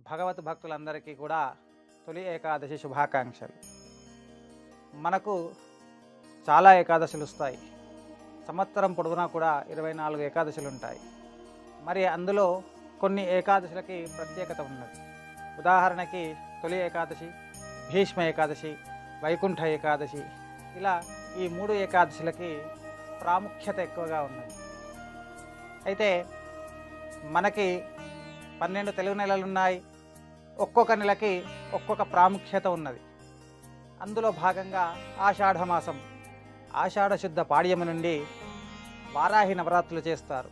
భగవత్ భక్తులందరికీ కూడా తొలి ఏకాదశి శుభాకాంక్షలు. మనకు చాలా ఏకాదశులు వస్తాయి. సంవత్సరం పొడవునా కూడా 24 ఏకాదశులు ఉంటాయి. మరి అందులో కొన్ని ఏకాదశులకి ప్రత్యేకత ఉన్నది. ఉదాహరణకి తొలి ఏకాదశి, భీష్మ ఏకాదశి, వైకుంఠ ఏకాదశి, ఇలా ఈ 3 ఏకాదశులకి ప్రాముఖ్యత ఎక్కువగా ఉన్నది. అయితే మనకి 12 తెలుగు నెలలు ఉన్నాయి. ఒక్కొక్క నెలకి ఒక్కొక్క ప్రాముఖ్యత ఉన్నది. అందులో భాగంగా ఆషాఢమాసం, ఆషాఢ శుద్ధ పాడ్యమి నుండి వారాహి నవరాత్రులు చేస్తారు.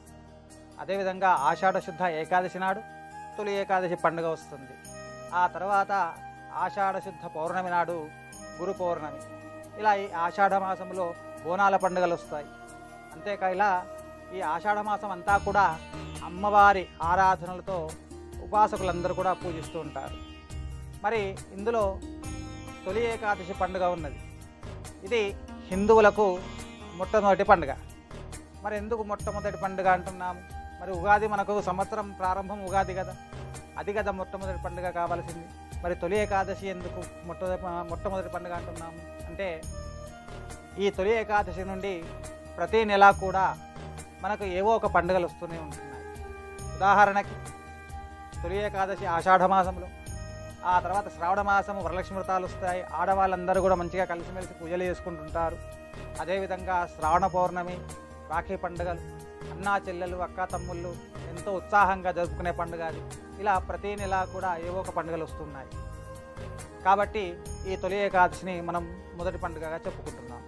అదేవిధంగా ఆషాఢ శుద్ధ ఏకాదశి నాడు తొలి ఏకాదశి పండుగ వస్తుంది. ఆ తర్వాత ఆషాఢ శుద్ధ పౌర్ణమి నాడు గురు పౌర్ణమి. ఇలా ఈ ఆషాఢ మాసంలో బోనాల పండుగలు వస్తాయి. అంతేకా ఇలా ఈ ఆషాఢ మాసం అంతా కూడా అమ్మవారి ఆరాధనలతో ఉపాసకులందరూ కూడా పూజిస్తూ ఉంటారు. మరి ఇందులో తొలి ఏకాదశి పండుగ ఉన్నది. ఇది హిందువులకు మొట్టమొదటి పండుగ. మరి ఎందుకు మొట్టమొదటి పండుగ అంటున్నాము? మరి ఉగాది మనకు సంవత్సరం ప్రారంభం ఉగాది కదా, అది కదా మొట్టమొదటి పండుగ కావాల్సింది. మరి తొలి ఏకాదశి ఎందుకు మొట్టమొదటి పండుగ అంటున్నాము అంటే, ఈ తొలి ఏకాదశి నుండి ప్రతి నెల కూడా మనకు ఏవో ఒక పండుగలు వస్తూనే ఉంటున్నాయి. ఉదాహరణకి తొలి ఏకాదశి ఆషాఢ మాసంలో, ఆ తర్వాత శ్రావణ మాసము వరలక్ష్మి వ్రతాలు వస్తాయి. ఆడవాళ్ళందరూ కూడా మంచిగా కలిసిమెలిసి పూజలు చేసుకుంటుంటారు. అదేవిధంగా శ్రావణ పౌర్ణమి, రాఖీ పండుగలు, అన్నా చెల్లెలు, అక్క తమ్ముళ్ళు ఎంతో ఉత్సాహంగా జరుపుకునే పండుగ అది. ఇలా ప్రతి నెల కూడా ఏవో ఒక పండుగలు వస్తున్నాయి. కాబట్టి ఈ తొలి ఏకాదశిని మనం మొదటి పండుగగా చెప్పుకుంటున్నాం.